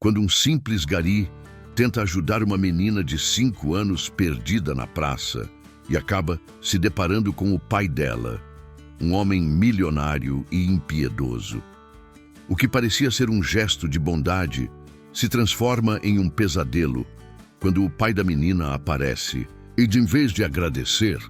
quando um simples gari tenta ajudar uma menina de 5 anos perdida na praça e acaba se deparando com o pai dela, um homem milionário e impiedoso. O que parecia ser um gesto de bondade se transforma em um pesadelo quando o pai da menina aparece e, em vez de agradecer,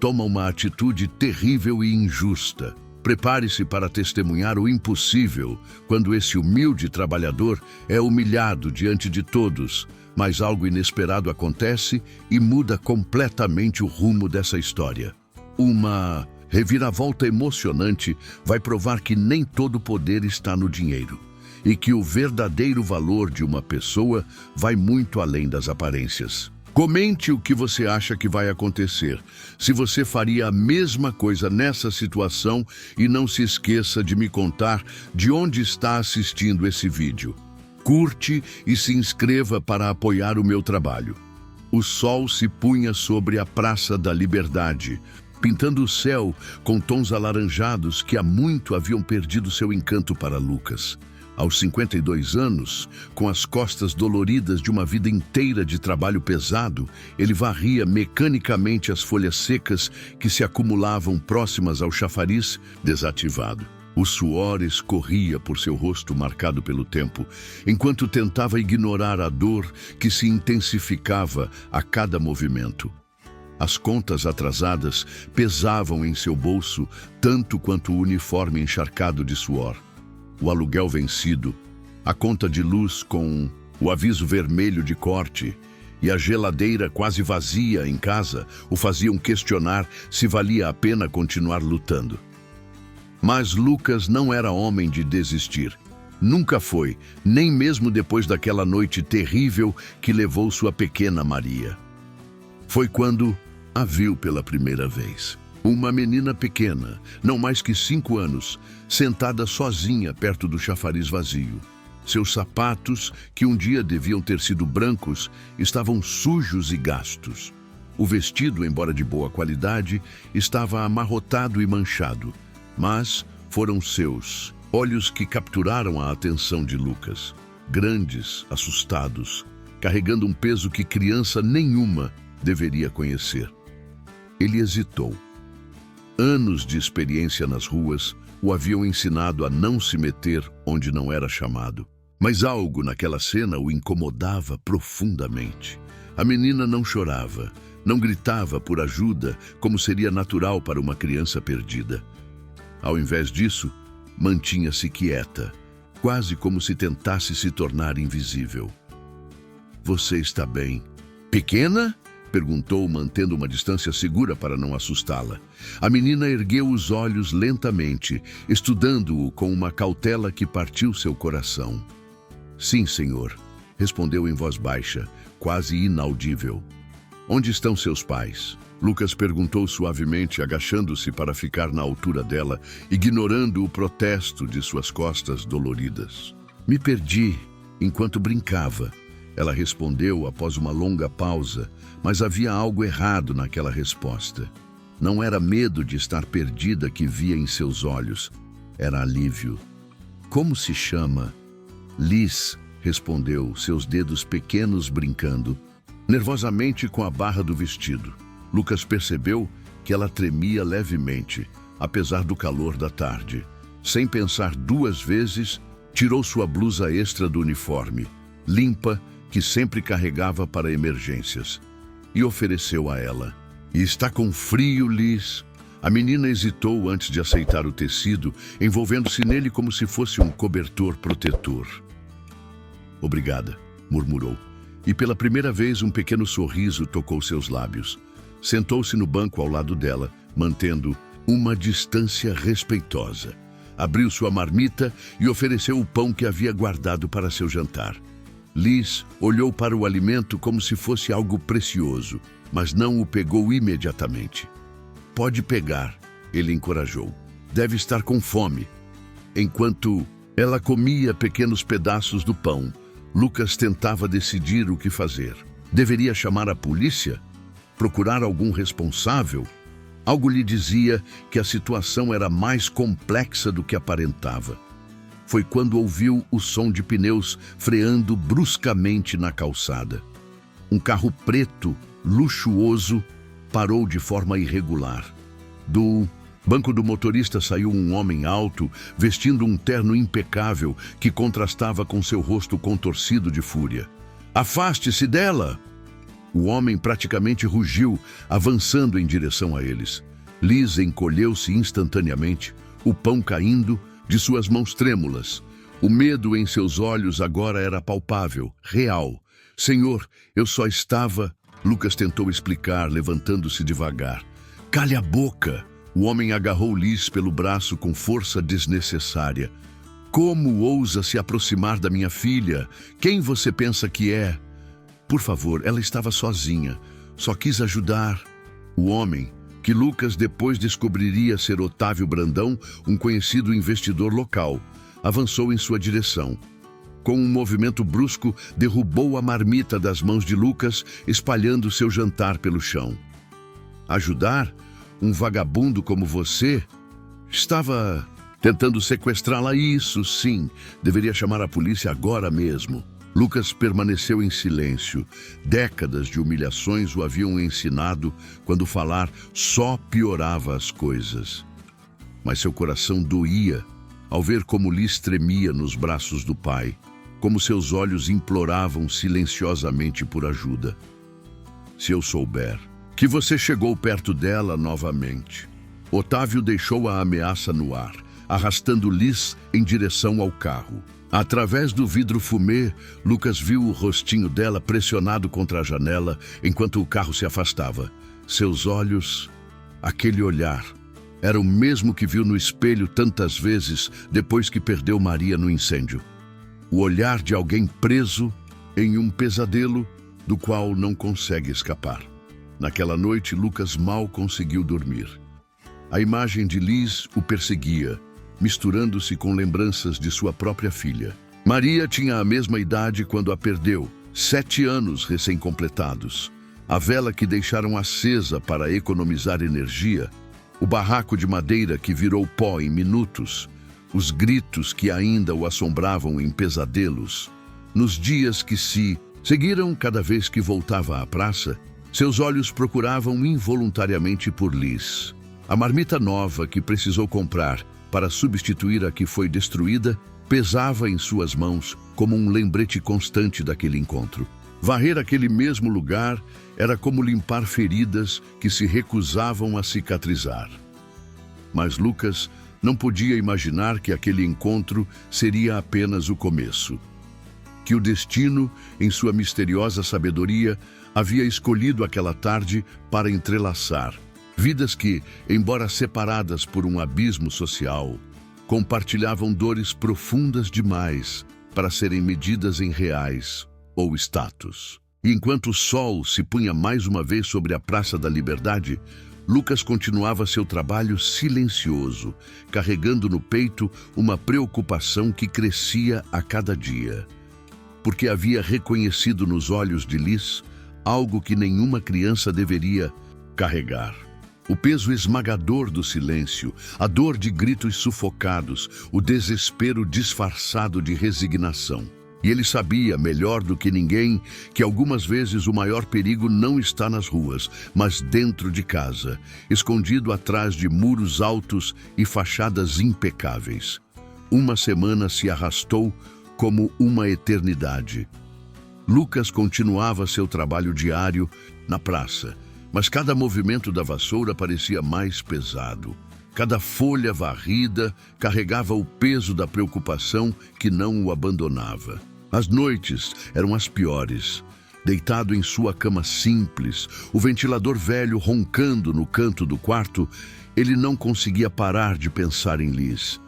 toma uma atitude terrível e injusta. Prepare-se para testemunhar o impossível quando esse humilde trabalhador é humilhado diante de todos, mas algo inesperado acontece e muda completamente o rumo dessa história. Uma reviravolta emocionante vai provar que nem todo poder está no dinheiro e que o verdadeiro valor de uma pessoa vai muito além das aparências. Comente o que você acha que vai acontecer, se você faria a mesma coisa nessa situação, e não se esqueça de me contar de onde está assistindo esse vídeo. Curte e se inscreva para apoiar o meu trabalho. O sol se punha sobre a Praça da Liberdade, pintando o céu com tons alaranjados que há muito haviam perdido seu encanto para Lucas. Aos 52 anos, com as costas doloridas de uma vida inteira de trabalho pesado, ele varria mecanicamente as folhas secas que se acumulavam próximas ao chafariz desativado. O suor escorria por seu rosto marcado pelo tempo, enquanto tentava ignorar a dor que se intensificava a cada movimento. As contas atrasadas pesavam em seu bolso tanto quanto o uniforme encharcado de suor. O aluguel vencido, a conta de luz com o aviso vermelho de corte e a geladeira quase vazia em casa o faziam questionar se valia a pena continuar lutando. Mas Lucas não era homem de desistir. Nunca foi, nem mesmo depois daquela noite terrível que levou sua pequena Maria. Foi quando a viu pela primeira vez. Uma menina pequena, não mais que 5 anos, sentada sozinha perto do chafariz vazio. Seus sapatos, que um dia deviam ter sido brancos, estavam sujos e gastos. O vestido, embora de boa qualidade, estava amarrotado e manchado. Mas foram seus olhos que capturaram a atenção de Lucas. Grandes, assustados, carregando um peso que criança nenhuma deveria conhecer. Ele hesitou. Anos de experiência nas ruas o haviam ensinado a não se meter onde não era chamado. Mas algo naquela cena o incomodava profundamente. A menina não chorava, não gritava por ajuda como seria natural para uma criança perdida. Ao invés disso, mantinha-se quieta, quase como se tentasse se tornar invisível. "Você está bem?" "Pequena?" perguntou, mantendo uma distância segura para não assustá-la. A menina ergueu os olhos lentamente, estudando-o com uma cautela que partiu seu coração. "Sim, senhor", respondeu em voz baixa, quase inaudível. "Onde estão seus pais?" Lucas perguntou suavemente, agachando-se para ficar na altura dela, ignorando o protesto de suas costas doloridas. "Me perdi enquanto brincava", ela respondeu após uma longa pausa, mas havia algo errado naquela resposta. Não era medo de estar perdida que via em seus olhos, era alívio. "Como se chama?" "Liz", respondeu, seus dedos pequenos brincando, nervosamente com a barra do vestido. Lucas percebeu que ela tremia levemente, apesar do calor da tarde. Sem pensar 2 vezes, tirou sua blusa extra do uniforme, limpa, que sempre carregava para emergências, e ofereceu a ela. "E está com frio, Liz?" A menina hesitou antes de aceitar o tecido, envolvendo-se nele como se fosse um cobertor protetor. "Obrigada", murmurou, e pela primeira vez um pequeno sorriso tocou seus lábios. Sentou-se no banco ao lado dela, mantendo uma distância respeitosa. Abriu sua marmita e ofereceu o pão que havia guardado para seu jantar. Liz olhou para o alimento como se fosse algo precioso, mas não o pegou imediatamente. "Pode pegar", ele encorajou. "Deve estar com fome." Enquanto ela comia pequenos pedaços do pão, Lucas tentava decidir o que fazer. Deveria chamar a polícia? Procurar algum responsável? Algo lhe dizia que a situação era mais complexa do que aparentava. foi quando ouviu o som de pneus freando bruscamente na calçada. Um carro preto, luxuoso, parou de forma irregular. Do banco do motorista saiu um homem alto, vestindo um terno impecável que contrastava com seu rosto contorcido de fúria. "Afaste-se dela!" O homem praticamente rugiu, avançando em direção a eles. Liz encolheu-se instantaneamente, o pão caindo de suas mãos trêmulas. O medo em seus olhos agora era palpável, real. "Senhor, eu só estava..." Lucas tentou explicar, levantando-se devagar. "Cale a boca!" O homem agarrou Liz pelo braço com força desnecessária. "Como ousa se aproximar da minha filha? Quem você pensa que é?" "Por favor, ela estava sozinha. Só quis ajudar." O homem, que Lucas depois descobriria ser Otávio Brandão, um conhecido investidor local, avançou em sua direção. Com um movimento brusco, derrubou a marmita das mãos de Lucas, espalhando seu jantar pelo chão. "Ajudar? Um vagabundo como você? Estava tentando sequestrá-la? Isso, sim. Deveria chamar a polícia agora mesmo." Lucas permaneceu em silêncio. Décadas de humilhações o haviam ensinado quando falar só piorava as coisas. Mas seu coração doía ao ver como Liz tremia nos braços do pai, como seus olhos imploravam silenciosamente por ajuda. "Se eu souber que você chegou perto dela novamente..." Otávio deixou a ameaça no ar, arrastando Liz em direção ao carro. Através do vidro fumê, Lucas viu o rostinho dela pressionado contra a janela enquanto o carro se afastava. Seus olhos, aquele olhar, era o mesmo que viu no espelho tantas vezes depois que perdeu Maria no incêndio. O olhar de alguém preso em um pesadelo do qual não consegue escapar. Naquela noite, Lucas mal conseguiu dormir. A imagem de Liz o perseguia, misturando-se com lembranças de sua própria filha. Maria tinha a mesma idade quando a perdeu, 7 anos recém-completados. A vela que deixaram acesa para economizar energia, o barraco de madeira que virou pó em minutos, os gritos que ainda o assombravam em pesadelos. Nos dias que se seguiram, cada vez que voltava à praça, seus olhos procuravam involuntariamente por Liz. A marmita nova que precisou comprar para substituir a que foi destruída pesava em suas mãos como um lembrete constante daquele encontro. Varrer aquele mesmo lugar era como limpar feridas que se recusavam a cicatrizar. Mas Lucas não podia imaginar que aquele encontro seria apenas o começo. Que o destino, em sua misteriosa sabedoria, havia escolhido aquela tarde para entrelaçar vidas que, embora separadas por um abismo social, compartilhavam dores profundas demais para serem medidas em reais ou status. E enquanto o sol se punha mais uma vez sobre a Praça da Liberdade, Lucas continuava seu trabalho silencioso, carregando no peito uma preocupação que crescia a cada dia. Porque havia reconhecido nos olhos de Liz algo que nenhuma criança deveria carregar. O peso esmagador do silêncio, a dor de gritos sufocados, o desespero disfarçado de resignação. E ele sabia, melhor do que ninguém, que algumas vezes o maior perigo não está nas ruas, mas dentro de casa, escondido atrás de muros altos e fachadas impecáveis. Uma semana se arrastou como uma eternidade. Lucas continuava seu trabalho diário na praça, mas cada movimento da vassoura parecia mais pesado. Cada folha varrida carregava o peso da preocupação que não o abandonava. As noites eram as piores. Deitado em sua cama simples, o ventilador velho roncando no canto do quarto, ele não conseguia parar de pensar em Liz.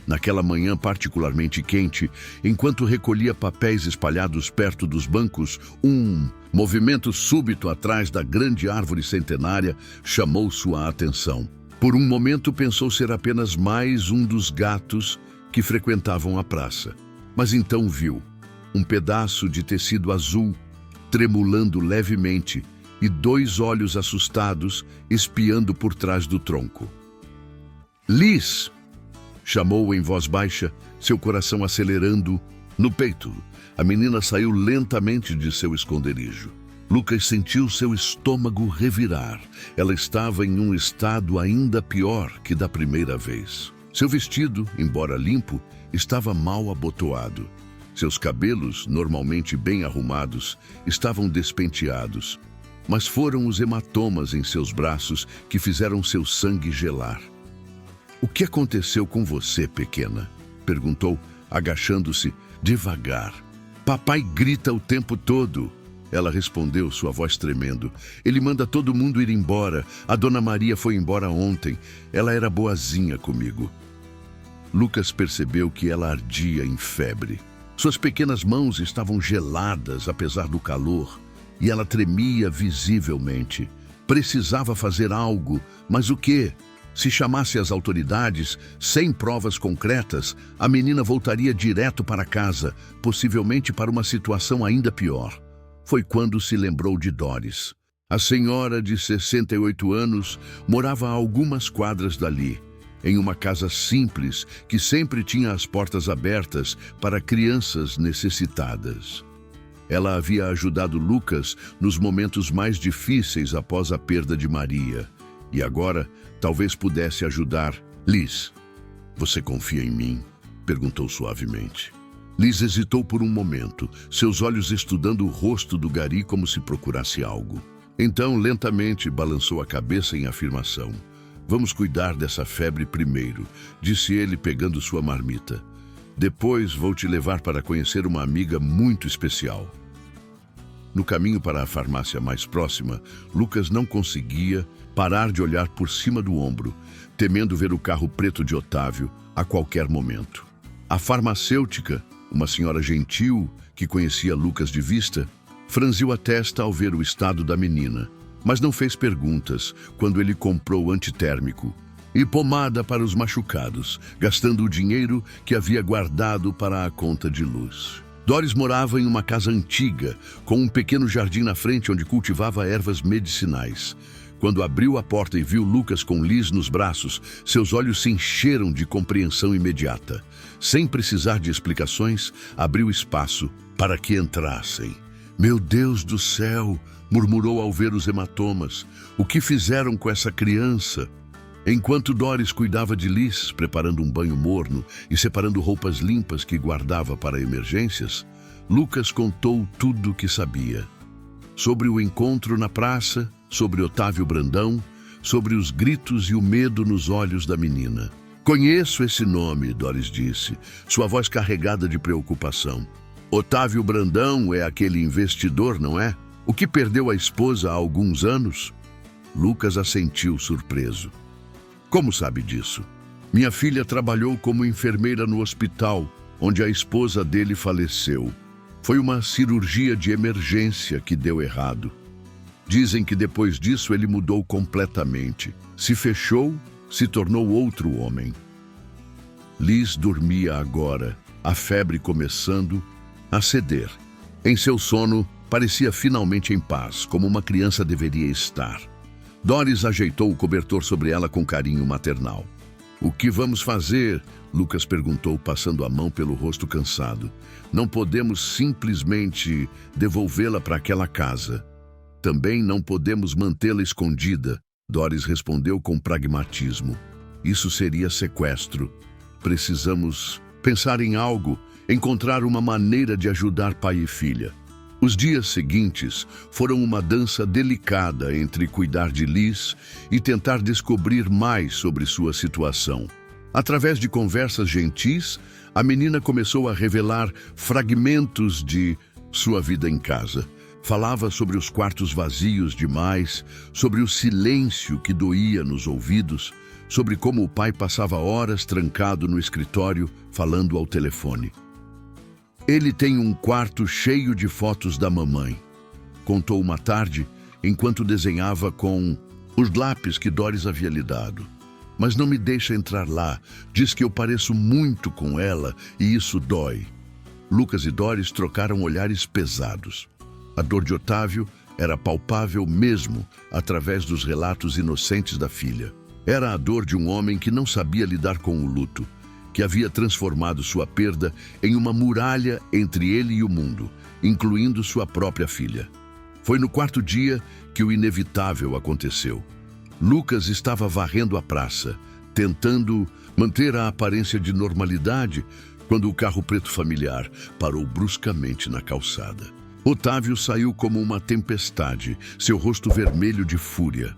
Naquela manhã particularmente quente, enquanto recolhia papéis espalhados perto dos bancos, um movimento súbito atrás da grande árvore centenária chamou sua atenção. Por um momento pensou ser apenas mais um dos gatos que frequentavam a praça. Mas então viu um pedaço de tecido azul tremulando levemente e 2 olhos assustados espiando por trás do tronco. "Liz!" Chamou em voz baixa, seu coração acelerando no peito. A menina saiu lentamente de seu esconderijo. Lucas sentiu seu estômago revirar. Ela estava em um estado ainda pior que da primeira vez. Seu vestido, embora limpo, estava mal abotoado. Seus cabelos, normalmente bem arrumados, estavam despenteados. Mas foram os hematomas em seus braços que fizeram seu sangue gelar. "O que aconteceu com você, pequena?" perguntou, agachando-se devagar. "Papai grita o tempo todo." Ela respondeu, sua voz tremendo. "Ele manda todo mundo ir embora. A Dona Maria foi embora ontem. Ela era boazinha comigo." Lucas percebeu que ela ardia em febre. Suas pequenas mãos estavam geladas apesar do calor, e ela tremia visivelmente. Precisava fazer algo, mas o quê? Se chamasse as autoridades, sem provas concretas, a menina voltaria direto para casa, possivelmente para uma situação ainda pior. Foi quando se lembrou de Doris. A senhora de 68 anos morava a algumas quadras dali, em uma casa simples que sempre tinha as portas abertas para crianças necessitadas. Ela havia ajudado Lucas nos momentos mais difíceis após a perda de Maria, e agora talvez pudesse ajudar. "Liz, você confia em mim?" perguntou suavemente. Liz hesitou por um momento, seus olhos estudando o rosto do gari como se procurasse algo. Então, lentamente, balançou a cabeça em afirmação. "Vamos cuidar dessa febre primeiro", disse ele pegando sua marmita. "Depois vou te levar para conhecer uma amiga muito especial." No caminho para a farmácia mais próxima, Lucas não conseguia parar de olhar por cima do ombro, temendo ver o carro preto de Otávio a qualquer momento. A farmacêutica, uma senhora gentil que conhecia Lucas de vista, franziu a testa ao ver o estado da menina, mas não fez perguntas quando ele comprou antitérmico e pomada para os machucados, gastando o dinheiro que havia guardado para a conta de luz. Doris morava em uma casa antiga, com um pequeno jardim na frente onde cultivava ervas medicinais. Quando abriu a porta e viu Lucas com Liz nos braços, seus olhos se encheram de compreensão imediata. Sem precisar de explicações, abriu espaço para que entrassem. "Meu Deus do céu!" murmurou ao ver os hematomas. "O que fizeram com essa criança?" Enquanto Doris cuidava de Liz, preparando um banho morno e separando roupas limpas que guardava para emergências, Lucas contou tudo o que sabia. Sobre o encontro na praça, sobre Otávio Brandão, sobre os gritos e o medo nos olhos da menina. "Conheço esse nome", Doris disse, sua voz carregada de preocupação. "Otávio Brandão é aquele investidor, não é? O que perdeu a esposa há alguns anos?" Lucas assentiu surpreso. "Como sabe disso?" "Minha filha trabalhou como enfermeira no hospital, onde a esposa dele faleceu. Foi uma cirurgia de emergência que deu errado. Dizem que depois disso ele mudou completamente. Se fechou, se tornou outro homem." Liz dormia agora, a febre começando a ceder. Em seu sono, parecia finalmente em paz, como uma criança deveria estar. Doris ajeitou o cobertor sobre ela com carinho maternal. "O que vamos fazer?" Lucas perguntou, passando a mão pelo rosto cansado. "Não podemos simplesmente devolvê-la para aquela casa. Também não podemos mantê-la escondida", Doris respondeu com pragmatismo. "Isso seria sequestro. Precisamos pensar em algo, encontrar uma maneira de ajudar pai e filha." Os dias seguintes foram uma dança delicada entre cuidar de Liz e tentar descobrir mais sobre sua situação. Através de conversas gentis, a menina começou a revelar fragmentos de sua vida em casa. Falava sobre os quartos vazios demais, sobre o silêncio que doía nos ouvidos, sobre como o pai passava horas trancado no escritório falando ao telefone. "Ele tem um quarto cheio de fotos da mamãe", contou uma tarde, enquanto desenhava com os lápis que Doris havia lhe dado. "Mas não me deixa entrar lá, diz que eu pareço muito com ela e isso dói." Lucas e Doris trocaram olhares pesados. A dor de Otávio era palpável mesmo através dos relatos inocentes da filha. Era a dor de um homem que não sabia lidar com o luto. que havia transformado sua perda em uma muralha entre ele e o mundo, incluindo sua própria filha. Foi no quarto dia que o inevitável aconteceu. Lucas estava varrendo a praça, tentando manter a aparência de normalidade, quando o carro preto familiar parou bruscamente na calçada. Otávio saiu como uma tempestade, seu rosto vermelho de fúria.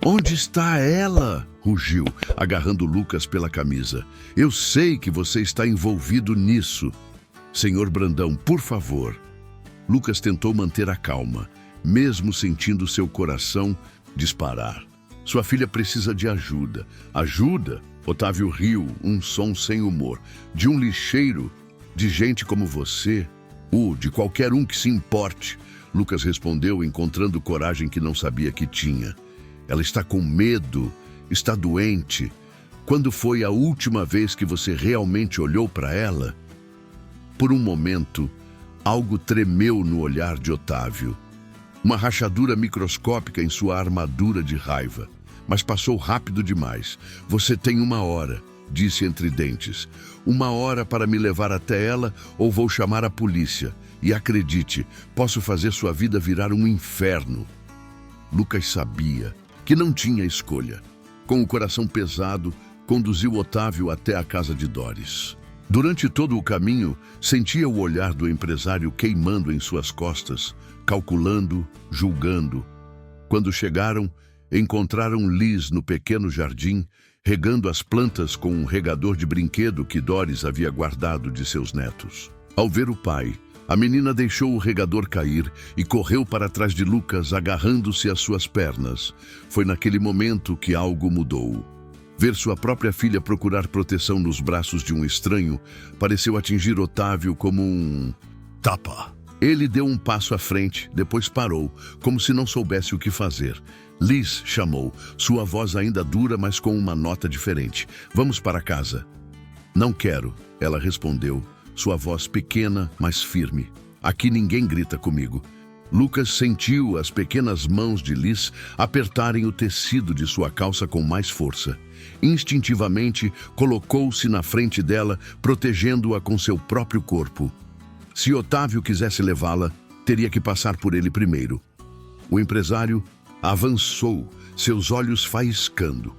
"Onde está ela?" rugiu, agarrando Lucas pela camisa. "Eu sei que você está envolvido nisso." "Senhor Brandão, por favor." Lucas tentou manter a calma, mesmo sentindo seu coração disparar. "Sua filha precisa de ajuda." "Ajuda?" Otávio riu, um som sem humor. "De um lixeiro? De gente como você? De qualquer um que se importe." Lucas respondeu, encontrando coragem que não sabia que tinha. "Ela está com medo, está doente. Quando foi a última vez que você realmente olhou para ela?" Por um momento, algo tremeu no olhar de Otávio. Uma rachadura microscópica em sua armadura de raiva. Mas passou rápido demais. "Você tem 1 hora, disse entre dentes. 1 hora para me levar até ela ou vou chamar a polícia. E acredite, posso fazer sua vida virar um inferno." Lucas sabia que não tinha escolha. Com o coração pesado, conduziu Otávio até a casa de Doris. Durante todo o caminho, sentia o olhar do empresário queimando em suas costas, calculando, julgando. Quando chegaram, encontraram Liz no pequeno jardim, regando as plantas com um regador de brinquedo que Doris havia guardado de seus netos. Ao ver o pai, a menina deixou o regador cair e correu para trás de Lucas, agarrando-se às suas pernas. Foi naquele momento que algo mudou. Ver sua própria filha procurar proteção nos braços de um estranho pareceu atingir Otávio como um tapa. Ele deu um passo à frente, depois parou, como se não soubesse o que fazer. Liz chamou, sua voz ainda dura, mas com uma nota diferente. "Vamos para casa." "Não quero," ela respondeu, sua voz pequena, mas firme. "Aqui ninguém grita comigo." Lucas sentiu as pequenas mãos de Liz apertarem o tecido de sua calça com mais força. Instintivamente, colocou-se na frente dela, protegendo-a com seu próprio corpo. Se Otávio quisesse levá-la, teria que passar por ele primeiro. O empresário avançou, seus olhos faiscando.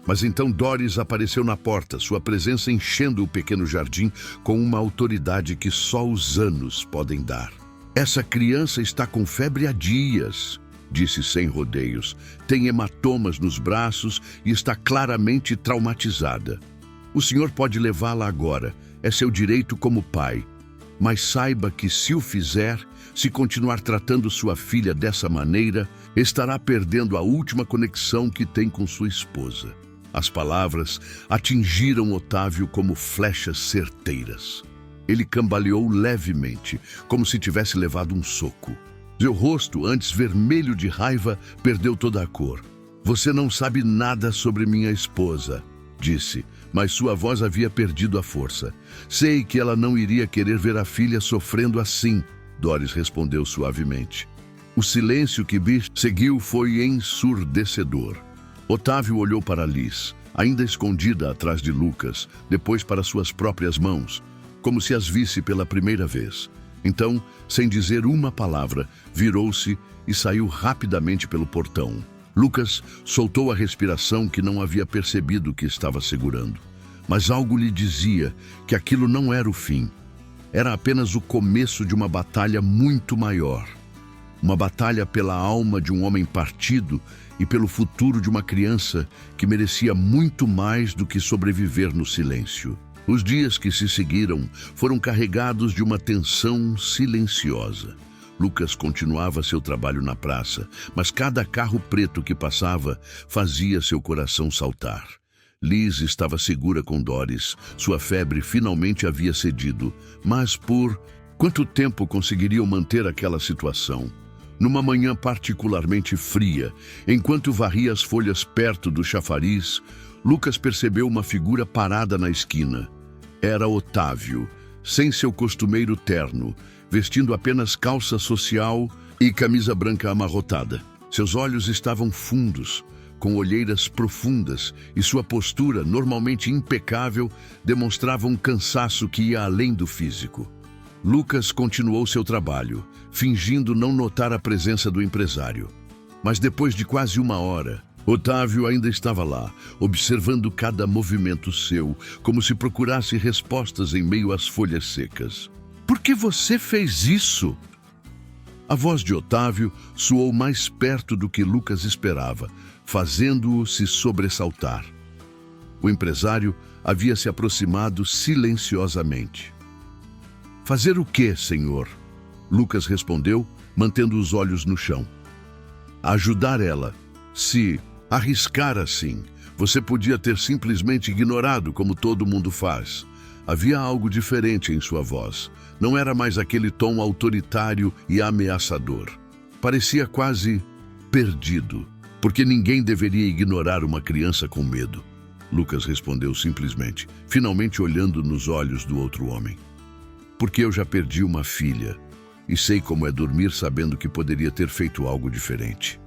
Mas então Doris apareceu na porta, sua presença enchendo o pequeno jardim com uma autoridade que só os anos podem dar. "Essa criança está com febre há dias," disse sem rodeios. "Tem hematomas nos braços e está claramente traumatizada. O senhor pode levá-la agora, é seu direito como pai. Mas saiba que se o fizer, se continuar tratando sua filha dessa maneira, estará perdendo a última conexão que tem com sua esposa." As palavras atingiram Otávio como flechas certeiras. Ele cambaleou levemente, como se tivesse levado um soco. Seu rosto, antes vermelho de raiva, perdeu toda a cor. "Você não sabe nada sobre minha esposa," disse, mas sua voz havia perdido a força. "Sei que ela não iria querer ver a filha sofrendo assim," Doris respondeu suavemente. O silêncio que seguiu foi ensurdecedor. Otávio olhou para Liz, ainda escondida atrás de Lucas, depois para suas próprias mãos, como se as visse pela primeira vez. Então, sem dizer uma palavra, virou-se e saiu rapidamente pelo portão. Lucas soltou a respiração que não havia percebido que estava segurando. Mas algo lhe dizia que aquilo não era o fim. Era apenas o começo de uma batalha muito maior. Uma batalha pela alma de um homem partido e pelo futuro de uma criança que merecia muito mais do que sobreviver no silêncio. Os dias que se seguiram foram carregados de uma tensão silenciosa. Lucas continuava seu trabalho na praça, mas cada carro preto que passava fazia seu coração saltar. Liz estava segura com Doris. Sua febre finalmente havia cedido. Mas por quanto tempo conseguiriam manter aquela situação? Numa manhã particularmente fria, enquanto varria as folhas perto do chafariz, Lucas percebeu uma figura parada na esquina. Era Otávio, sem seu costumeiro terno, vestindo apenas calça social e camisa branca amarrotada. Seus olhos estavam fundos, com olheiras profundas, e sua postura, normalmente impecável, demonstrava um cansaço que ia além do físico. Lucas continuou seu trabalho, fingindo não notar a presença do empresário. Mas depois de quase 1 hora, Otávio ainda estava lá, observando cada movimento seu, como se procurasse respostas em meio às folhas secas. "Por que você fez isso?" A voz de Otávio soou mais perto do que Lucas esperava, fazendo-o se sobressaltar. O empresário havia se aproximado silenciosamente. "Fazer o quê, senhor?" Lucas respondeu, mantendo os olhos no chão. "Ajudar ela. Se arriscar assim, você podia ter simplesmente ignorado como todo mundo faz." Havia algo diferente em sua voz. Não era mais aquele tom autoritário e ameaçador. Parecia quase perdido, porque ninguém deveria ignorar uma criança com medo. Lucas respondeu simplesmente, finalmente olhando nos olhos do outro homem. "Porque eu já perdi uma filha e sei como é dormir sabendo que poderia ter feito algo diferente."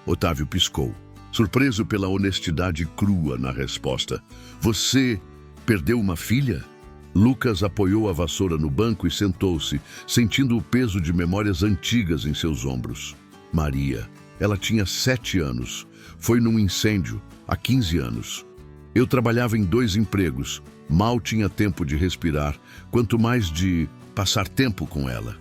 Otávio piscou, surpreso pela honestidade crua na resposta. "Você perdeu uma filha?" Lucas apoiou a vassoura no banco e sentou-se, sentindo o peso de memórias antigas em seus ombros. Maria. Ela tinha 7 anos. Foi num incêndio, há 15 anos. Eu trabalhava em 2 empregos. Mal tinha tempo de respirar, quanto mais de passar tempo com ela.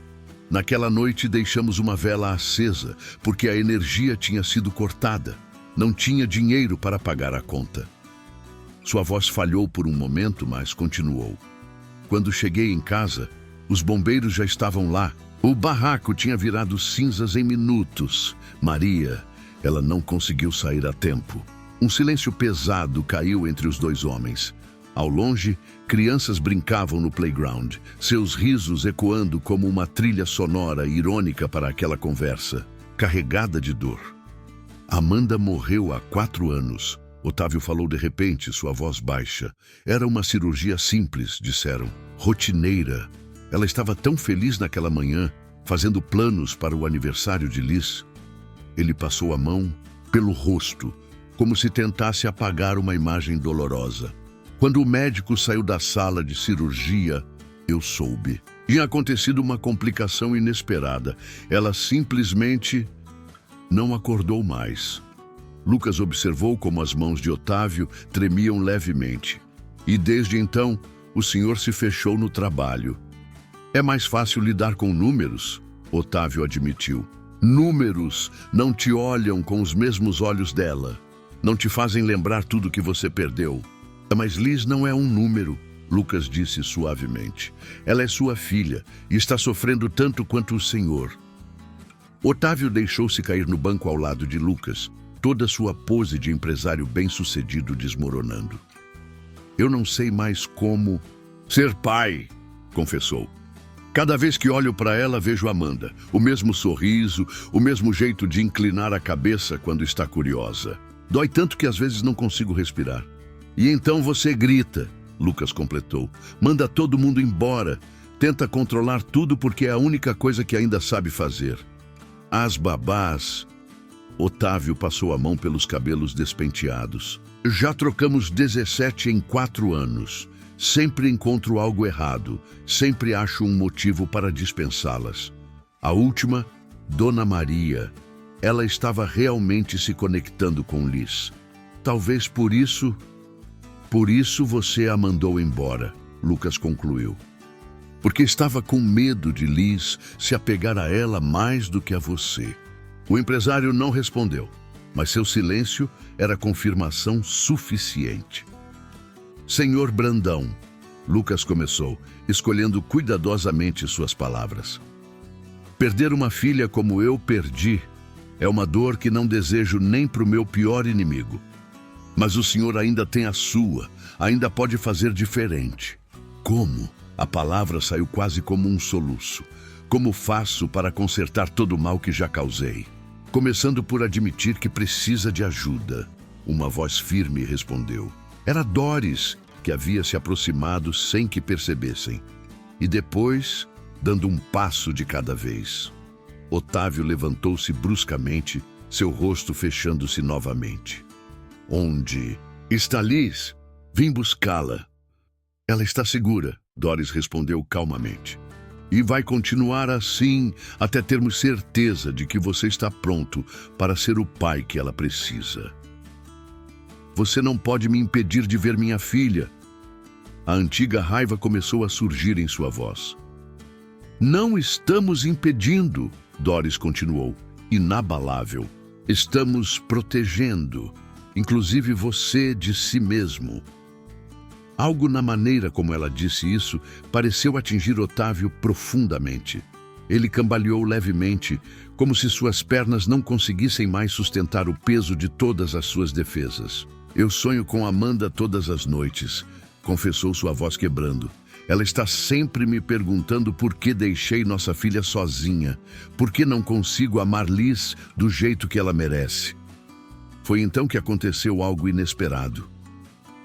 Naquela noite deixamos uma vela acesa, porque a energia tinha sido cortada. Não tinha dinheiro para pagar a conta. Sua voz falhou por um momento, mas continuou. Quando cheguei em casa, os bombeiros já estavam lá. O barraco tinha virado cinzas em minutos. Maria, ela não conseguiu sair a tempo. Um silêncio pesado caiu entre os 2 homens. Ao longe, crianças brincavam no playground, seus risos ecoando como uma trilha sonora irônica para aquela conversa, carregada de dor. Amanda morreu há 4 anos. Otávio falou de repente, sua voz baixa. Era uma cirurgia simples, disseram. Rotineira. Ela estava tão feliz naquela manhã, fazendo planos para o aniversário de Liz. Ele passou a mão pelo rosto, como se tentasse apagar uma imagem dolorosa. Quando o médico saiu da sala de cirurgia, eu soube. Tinha acontecido uma complicação inesperada. Ela simplesmente não acordou mais. Lucas observou como as mãos de Otávio tremiam levemente. E desde então, o senhor se fechou no trabalho. "É mais fácil lidar com números", Otávio admitiu. "Números não te olham com os mesmos olhos dela. Não te fazem lembrar tudo que você perdeu." "Mas Liz não é um número", Lucas disse suavemente. "Ela é sua filha e está sofrendo tanto quanto o senhor." Otávio deixou-se cair no banco ao lado de Lucas, toda sua pose de empresário bem-sucedido desmoronando. "Eu não sei mais como ser pai", confessou. "Cada vez que olho para ela, vejo Amanda. O mesmo sorriso, o mesmo jeito de inclinar a cabeça quando está curiosa. Dói tanto que às vezes não consigo respirar." "E então você grita", Lucas completou. "Manda todo mundo embora. Tenta controlar tudo porque é a única coisa que ainda sabe fazer." "As babás..." Otávio passou a mão pelos cabelos despenteados. "Já trocamos 17 em 4 anos. Sempre encontro algo errado. Sempre acho um motivo para dispensá-las. A última, Dona Maria. Ela estava realmente se conectando com Liz. Talvez por isso você a mandou embora", Lucas concluiu. "Porque estava com medo de Liz se apegar a ela mais do que a você." O empresário não respondeu, mas seu silêncio era confirmação suficiente. "Senhor Brandão", Lucas começou, escolhendo cuidadosamente suas palavras. "Perder uma filha como eu perdi é uma dor que não desejo nem para o meu pior inimigo. Mas o senhor ainda tem a sua, ainda pode fazer diferente." "Como?" A palavra saiu quase como um soluço. "Como faço para consertar todo o mal que já causei?" "Começando por admitir que precisa de ajuda", uma voz firme respondeu. Era Doris, que havia se aproximado sem que percebessem. E depois, dando um passo de cada vez. Otávio levantou-se bruscamente, seu rosto fechando-se novamente. Onde está Liz? Vim buscá-la. Ela está segura, Doris respondeu calmamente. E vai continuar assim até termos certeza de que você está pronto para ser o pai que ela precisa. Você não pode me impedir de ver minha filha. A antiga raiva começou a surgir em sua voz. Não estamos impedindo, Doris continuou, inabalável. Estamos protegendo, inclusive você de si mesmo. Algo na maneira como ela disse isso pareceu atingir Otávio profundamente. Ele cambaleou levemente, como se suas pernas não conseguissem mais sustentar o peso de todas as suas defesas. Eu sonho com Amanda todas as noites, confessou sua voz quebrando. Ela está sempre me perguntando por que deixei nossa filha sozinha, por que não consigo amar Liz do jeito que ela merece. Foi então que aconteceu algo inesperado.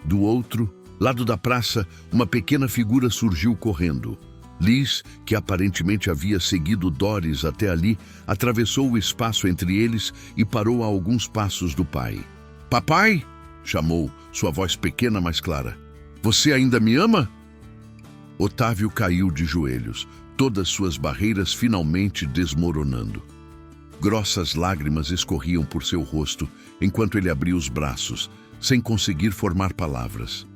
Do outro lado da praça, uma pequena figura surgiu correndo. Liz, que aparentemente havia seguido Doris até ali, atravessou o espaço entre eles e parou a alguns passos do pai. Papai? Chamou, sua voz pequena, mas clara. Você ainda me ama? Otávio caiu de joelhos, todas suas barreiras finalmente desmoronando. Grossas lágrimas escorriam por seu rosto enquanto ele abria os braços, sem conseguir formar palavras.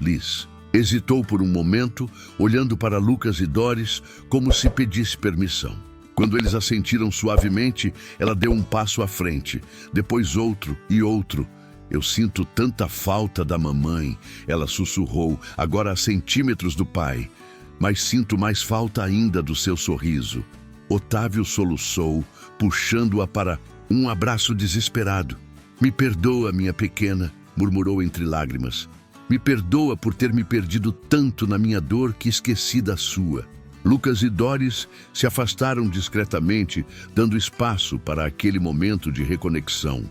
Liz hesitou por um momento, olhando para Lucas e Doris como se pedisse permissão. Quando eles assentiram suavemente, ela deu um passo à frente, depois outro e outro. Eu sinto tanta falta da mamãe, ela sussurrou, agora a centímetros do pai. Mas sinto mais falta ainda do seu sorriso. Otávio soluçou, puxando-a para um abraço desesperado. Me perdoa, minha pequena, murmurou entre lágrimas. Me perdoa por ter me perdido tanto na minha dor que esqueci da sua. Lucas e Doris se afastaram discretamente, dando espaço para aquele momento de reconexão.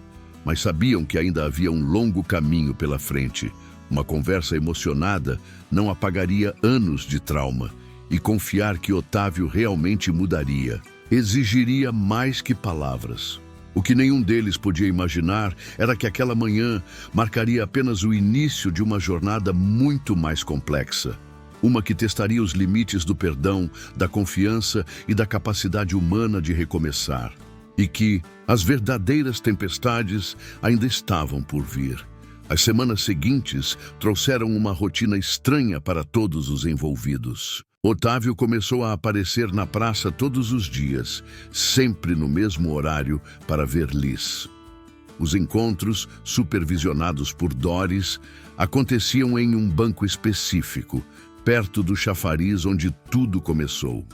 Mas sabiam que ainda havia um longo caminho pela frente. Uma conversa emocionada não apagaria anos de trauma. E confiar que Otávio realmente mudaria exigiria mais que palavras. O que nenhum deles podia imaginar era que aquela manhã marcaria apenas o início de uma jornada muito mais complexa. Uma que testaria os limites do perdão, da confiança e da capacidade humana de recomeçar. E que as verdadeiras tempestades ainda estavam por vir. As semanas seguintes trouxeram uma rotina estranha para todos os envolvidos. Otávio começou a aparecer na praça todos os dias, sempre no mesmo horário, para ver Liz. Os encontros, supervisionados por Doris, aconteciam em um banco específico, perto do chafariz onde tudo começou.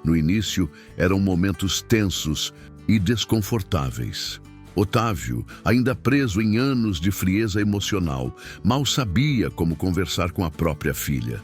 No início, eram momentos tensos e desconfortáveis. Otávio, ainda preso em anos de frieza emocional, mal sabia como conversar com a própria filha.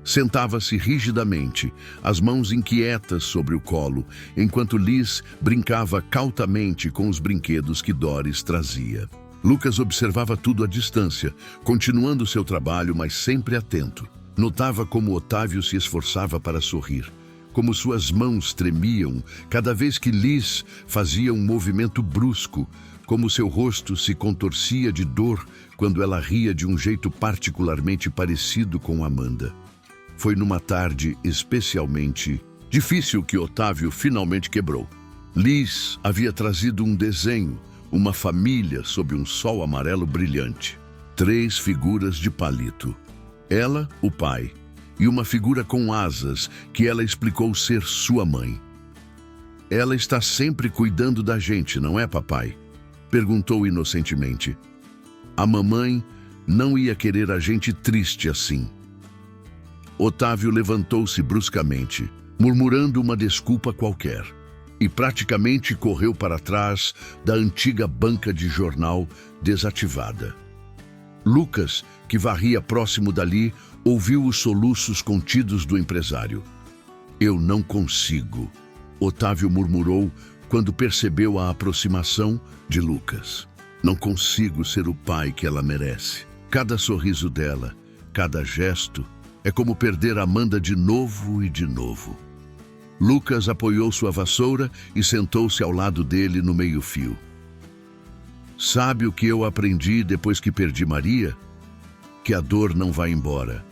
Sentava-se rigidamente, as mãos inquietas sobre o colo, enquanto Liz brincava cautamente com os brinquedos que Doris trazia. Lucas observava tudo à distância, continuando seu trabalho, mas sempre atento. Notava como Otávio se esforçava para sorrir, como suas mãos tremiam cada vez que Liz fazia um movimento brusco, como seu rosto se contorcia de dor quando ela ria de um jeito particularmente parecido com Amanda. Foi numa tarde especialmente difícil que Otávio finalmente quebrou. Liz havia trazido um desenho, uma família sob um sol amarelo brilhante. 3 figuras de palito. Ela, o pai, e uma figura com asas que ela explicou ser sua mãe. Ela está sempre cuidando da gente, não é, papai? Perguntou inocentemente. A mamãe não ia querer a gente triste assim. Otávio levantou-se bruscamente, murmurando uma desculpa qualquer, e praticamente correu para trás da antiga banca de jornal desativada. Lucas, que varria próximo dali, ouviu os soluços contidos do empresário. Eu não consigo, Otávio murmurou quando percebeu a aproximação de Lucas. Não consigo ser o pai que ela merece. Cada sorriso dela, cada gesto, é como perder Amanda de novo e de novo. Lucas apoiou sua vassoura e sentou-se ao lado dele no meio-fio. Sabe o que eu aprendi depois que perdi Maria? Que a dor não vai embora.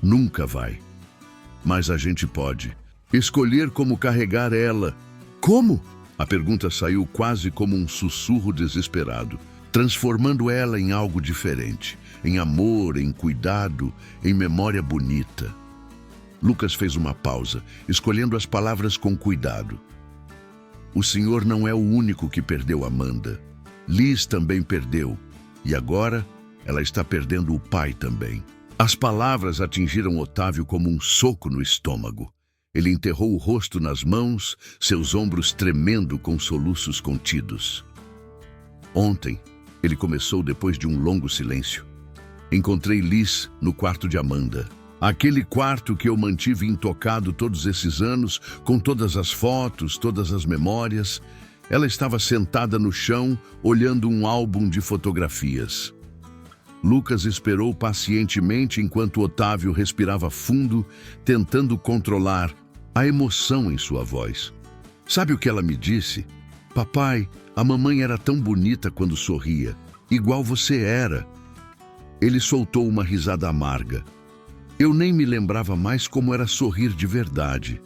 Nunca vai. Mas a gente pode escolher como carregar ela. Como? A pergunta saiu quase como um sussurro desesperado, transformando ela em algo diferente, em amor, em cuidado, em memória bonita. Lucas fez uma pausa, escolhendo as palavras com cuidado. O Senhor não é o único que perdeu Amanda. Liz também perdeu, e agora ela está perdendo o pai também. As palavras atingiram Otávio como um soco no estômago. Ele enterrou o rosto nas mãos, seus ombros tremendo com soluços contidos. Ontem, ele começou depois de um longo silêncio. Encontrei Liz no quarto de Amanda. Aquele quarto que eu mantive intocado todos esses anos, com todas as fotos, todas as memórias. Ela estava sentada no chão, olhando um álbum de fotografias. Lucas esperou pacientemente enquanto Otávio respirava fundo, tentando controlar a emoção em sua voz. Sabe o que ela me disse? Papai, a mamãe era tão bonita quando sorria, igual você era. Ele soltou uma risada amarga. Eu nem me lembrava mais como era sorrir de verdade.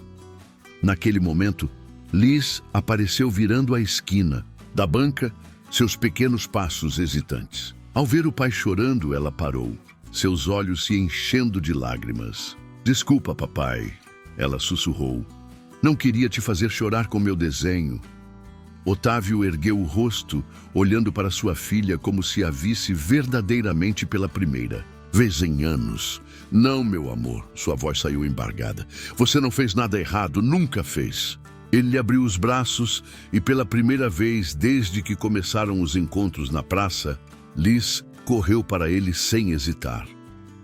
Naquele momento, Liz apareceu virando a esquina da banca, seus pequenos passos hesitantes. Ao ver o pai chorando, ela parou, seus olhos se enchendo de lágrimas. Desculpa, papai, ela sussurrou. Não queria te fazer chorar com meu desenho. Otávio ergueu o rosto, olhando para sua filha como se a visse verdadeiramente pela primeira vez em anos. Não, meu amor, sua voz saiu embargada. Você não fez nada errado, nunca fez. Ele lhe abriu os braços e pela primeira vez desde que começaram os encontros na praça, Liz correu para ele sem hesitar.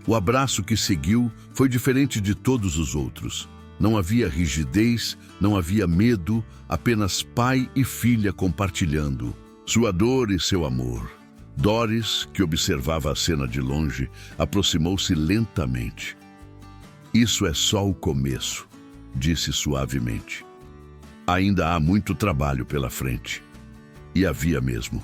O abraço que seguiu foi diferente de todos os outros. Não havia rigidez, não havia medo, apenas pai e filha compartilhando sua dor e seu amor. Doris, que observava a cena de longe, aproximou-se lentamente. Isso é só o começo, disse suavemente. Ainda há muito trabalho pela frente. E havia mesmo.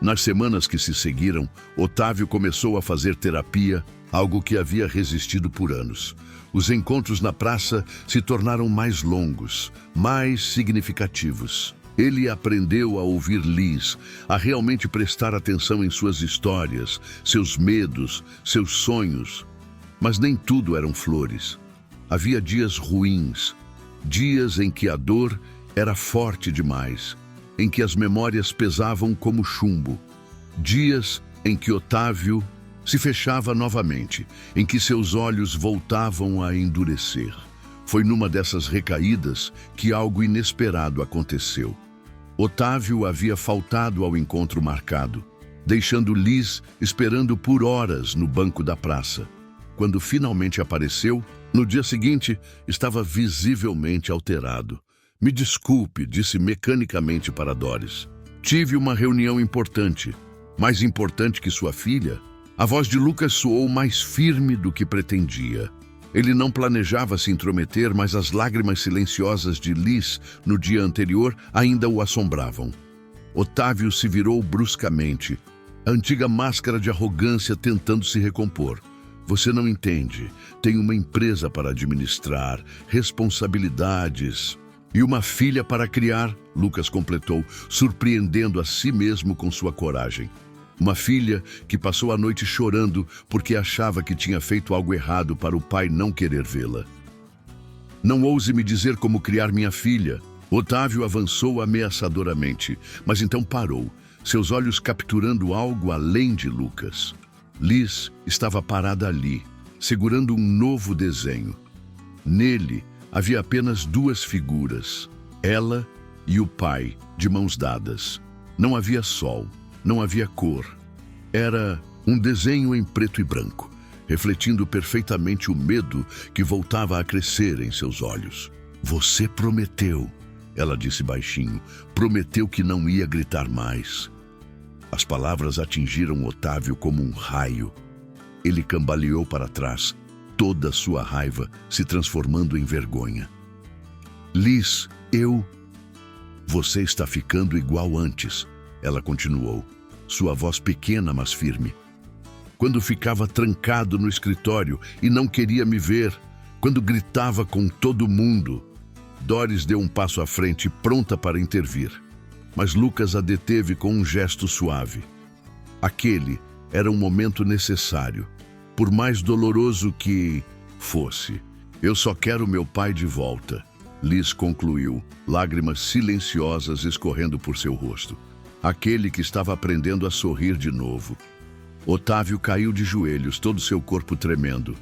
Nas semanas que se seguiram, Otávio começou a fazer terapia, algo que havia resistido por anos. Os encontros na praça se tornaram mais longos, mais significativos. Ele aprendeu a ouvir Liz, a realmente prestar atenção em suas histórias, seus medos, seus sonhos. Mas nem tudo eram flores. Havia dias ruins, dias em que a dor era forte demais, em que as memórias pesavam como chumbo, dias em que Otávio se fechava novamente, em que seus olhos voltavam a endurecer. Foi numa dessas recaídas que algo inesperado aconteceu. Otávio havia faltado ao encontro marcado, deixando Liz esperando por horas no banco da praça. Quando finalmente apareceu, no dia seguinte, estava visivelmente alterado. Me desculpe, disse mecanicamente para Doris. Tive uma reunião importante, mais importante que sua filha. A voz de Lucas soou mais firme do que pretendia. Ele não planejava se intrometer, mas as lágrimas silenciosas de Liz no dia anterior ainda o assombravam. Otávio se virou bruscamente, a antiga máscara de arrogância tentando se recompor. Você não entende. Tenho uma empresa para administrar, responsabilidades e uma filha para criar, Lucas completou, surpreendendo a si mesmo com sua coragem. Uma filha que passou a noite chorando porque achava que tinha feito algo errado para o pai não querer vê-la. Não ouse me dizer como criar minha filha. Otávio avançou ameaçadoramente, mas então parou, seus olhos capturando algo além de Lucas. Liz estava parada ali, segurando um novo desenho. Nele havia apenas duas figuras, ela e o pai, de mãos dadas. Não havia sol. Não havia cor. Era um desenho em preto e branco, refletindo perfeitamente o medo que voltava a crescer em seus olhos. Você prometeu, ela disse baixinho, prometeu que não ia gritar mais. As palavras atingiram Otávio como um raio. Ele cambaleou para trás, toda a sua raiva se transformando em vergonha. Liz, Você está ficando igual antes, ela continuou. sua voz pequena, mas firme. Quando ficava trancado no escritório e não queria me ver, quando gritava com todo mundo. Doris deu um passo à frente, pronta para intervir. Mas Lucas a deteve com um gesto suave. Aquele era um momento necessário, por mais doloroso que fosse. Eu só quero meu pai de volta, Liz concluiu, lágrimas silenciosas escorrendo por seu rosto. Aquele que estava aprendendo a sorrir de novo. Otávio caiu de joelhos, todo seu corpo tremendo.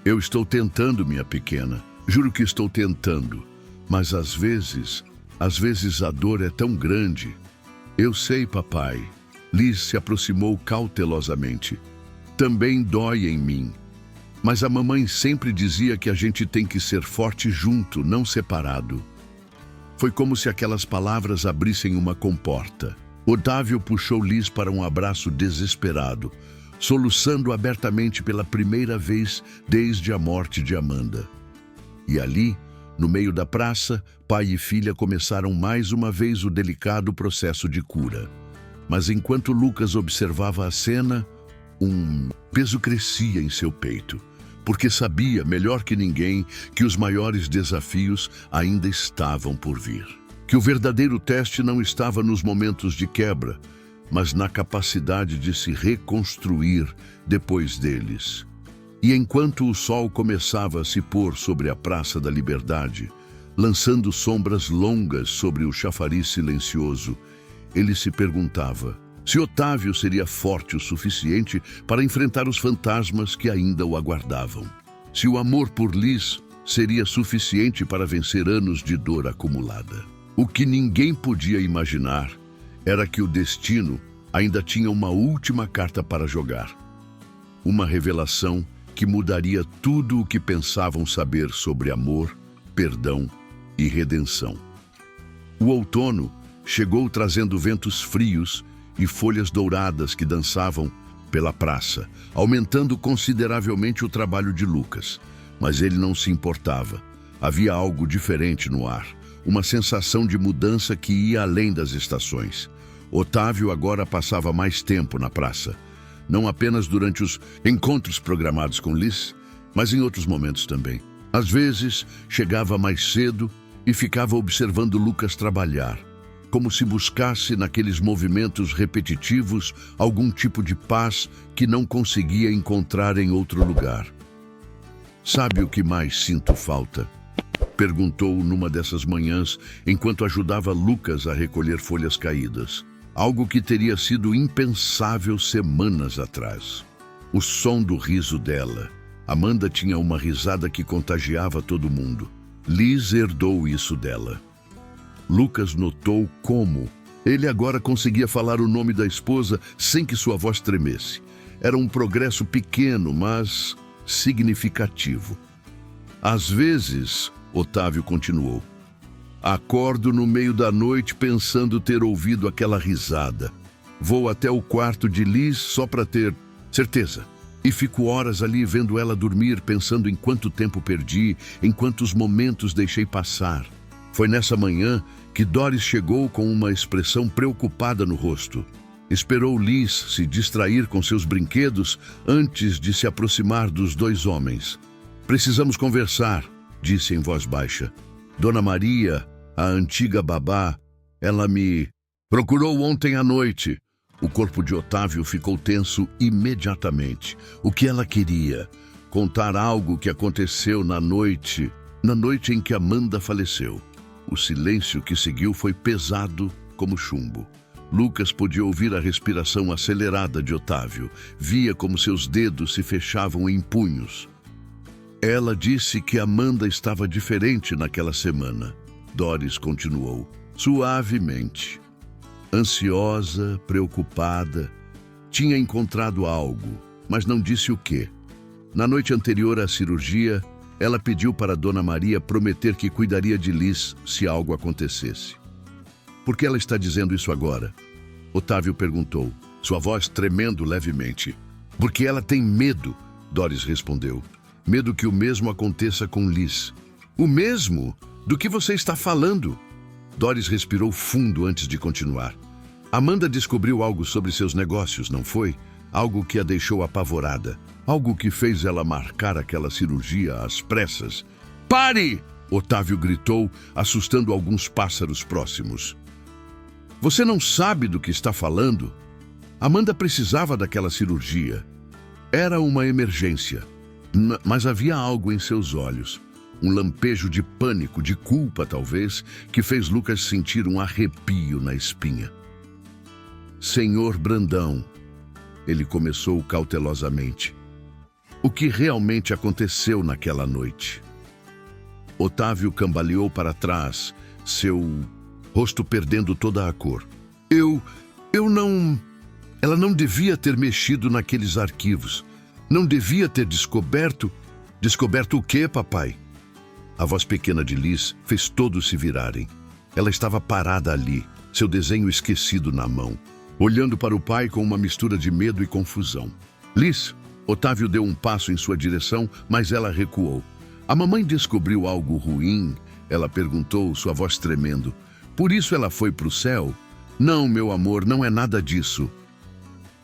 Eu estou tentando, minha pequena. Juro que estou tentando. Mas às vezes a dor é tão grande. Eu sei, papai. Liz se aproximou cautelosamente. Também dói em mim. Mas a mamãe sempre dizia que a gente tem que ser forte junto, não separado. Foi como se aquelas palavras abrissem uma comporta. Otávio puxou Liz para um abraço desesperado, soluçando abertamente pela primeira vez desde a morte de Amanda. E ali, no meio da praça, pai e filha começaram mais uma vez o delicado processo de cura. Mas enquanto Lucas observava a cena, um peso crescia em seu peito, porque sabia, melhor que ninguém, que os maiores desafios ainda estavam por vir. Que o verdadeiro teste não estava nos momentos de quebra, mas na capacidade de se reconstruir depois deles. E enquanto o sol começava a se pôr sobre a Praça da Liberdade, lançando sombras longas sobre o chafariz silencioso, ele se perguntava se Otávio seria forte o suficiente para enfrentar os fantasmas que ainda o aguardavam. Se o amor por Liz seria suficiente para vencer anos de dor acumulada. O que ninguém podia imaginar era que o destino ainda tinha uma última carta para jogar. Uma revelação que mudaria tudo o que pensavam saber sobre amor, perdão e redenção. O outono chegou trazendo ventos frios e folhas douradas que dançavam pela praça, aumentando consideravelmente o trabalho de Lucas. Mas ele não se importava. Havia algo diferente no ar, uma sensação de mudança que ia além das estações. Otávio agora passava mais tempo na praça, não apenas durante os encontros programados com Liz, mas em outros momentos também. Às vezes, chegava mais cedo e ficava observando Lucas trabalhar, como se buscasse naqueles movimentos repetitivos algum tipo de paz que não conseguia encontrar em outro lugar. "Sabe o que mais sinto falta?" perguntou numa dessas manhãs, enquanto ajudava Lucas a recolher folhas caídas. Algo que teria sido impensável semanas atrás. O som do riso dela. Amanda tinha uma risada que contagiava todo mundo. Liz herdou isso dela. Lucas notou como ele agora conseguia falar o nome da esposa sem que sua voz tremesse. Era um progresso pequeno, mas significativo. Às vezes, Otávio continuou, acordo no meio da noite pensando ter ouvido aquela risada. Vou até o quarto de Liz só para ter certeza. E fico horas ali vendo ela dormir, pensando em quanto tempo perdi, em quantos momentos deixei passar. Foi nessa manhã que Doris chegou com uma expressão preocupada no rosto. Esperou Liz se distrair com seus brinquedos antes de se aproximar dos dois homens. Precisamos conversar, disse em voz baixa. Dona Maria, a antiga babá, ela me procurou ontem à noite. O corpo de Otávio ficou tenso imediatamente. O que ela queria? Contar algo que aconteceu na noite em que Amanda faleceu. O silêncio que seguiu foi pesado como chumbo. Lucas podia ouvir a respiração acelerada de Otávio. Via como seus dedos se fechavam em punhos. Ela disse que Amanda estava diferente naquela semana. Doris continuou, suavemente. Ansiosa, preocupada, tinha encontrado algo, mas não disse o quê. Na noite anterior à cirurgia, ela pediu para Dona Maria prometer que cuidaria de Liz se algo acontecesse. Por que ela está dizendo isso agora? Otávio perguntou, sua voz tremendo levemente. Porque ela tem medo, Doris respondeu. Medo que o mesmo aconteça com Liz. O mesmo? Do que você está falando? Doris respirou fundo antes de continuar. Amanda descobriu algo sobre seus negócios, não foi? Algo que a deixou apavorada. Algo que fez ela marcar aquela cirurgia às pressas. Pare! Otávio gritou, assustando alguns pássaros próximos. Você não sabe do que está falando? Amanda precisava daquela cirurgia. Era uma emergência. Mas havia algo em seus olhos. Um lampejo de pânico, de culpa talvez, que fez Lucas sentir um arrepio na espinha. Senhor Brandão, ele começou cautelosamente. O que realmente aconteceu naquela noite? Otávio cambaleou para trás, seu rosto perdendo toda a cor. Eu não... Ela não devia ter mexido naqueles arquivos. Não devia ter descoberto... Descoberto o quê, papai? A voz pequena de Liz fez todos se virarem. Ela estava parada ali, seu desenho esquecido na mão, olhando para o pai com uma mistura de medo e confusão. Liz, Otávio deu um passo em sua direção, mas ela recuou. A mamãe descobriu algo ruim? Ela perguntou, sua voz tremendo. Por isso ela foi para o céu? Não, meu amor, não é nada disso.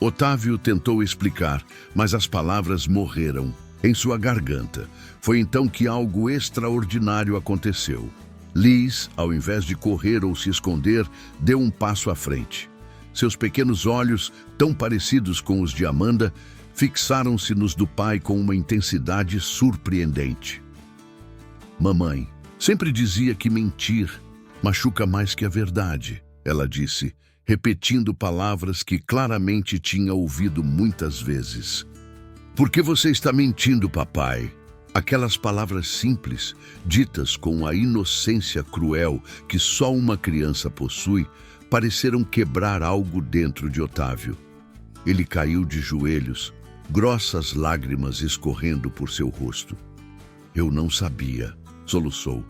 Otávio tentou explicar, mas as palavras morreram em sua garganta. Foi então que algo extraordinário aconteceu. Liz, ao invés de correr ou se esconder, deu um passo à frente. Seus pequenos olhos, tão parecidos com os de Amanda, fixaram-se nos do pai com uma intensidade surpreendente. Mamãe sempre dizia que mentir machuca mais que a verdade, ela disse, repetindo palavras que claramente tinha ouvido muitas vezes. Por que você está mentindo, papai? Aquelas palavras simples, ditas com a inocência cruel que só uma criança possui, pareceram quebrar algo dentro de Otávio. Ele caiu de joelhos, grossas lágrimas escorrendo por seu rosto. Eu não sabia, soluçou.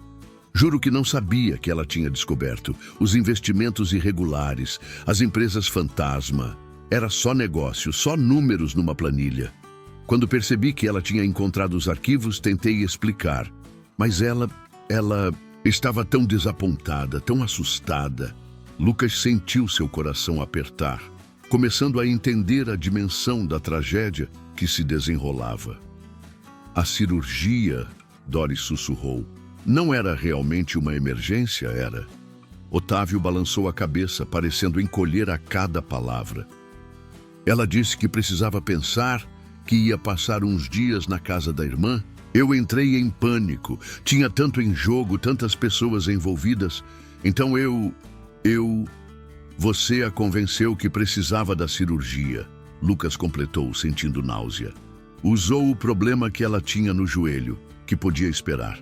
Juro que não sabia que ela tinha descoberto os investimentos irregulares, as empresas fantasma. Era só negócio, só números numa planilha. Quando percebi que ela tinha encontrado os arquivos, tentei explicar. Mas ela estava tão desapontada, tão assustada. Lucas sentiu seu coração apertar, começando a entender a dimensão da tragédia que se desenrolava. A cirurgia, Doris sussurrou, não era realmente uma emergência, era? Otávio balançou a cabeça, parecendo encolher a cada palavra. Ela disse que precisava pensar, que ia passar uns dias na casa da irmã. Eu entrei em pânico. Tinha tanto em jogo, tantas pessoas envolvidas. Então Você a convenceu que precisava da cirurgia. Lucas completou, sentindo náusea. Usou o problema que ela tinha no joelho, que podia esperar,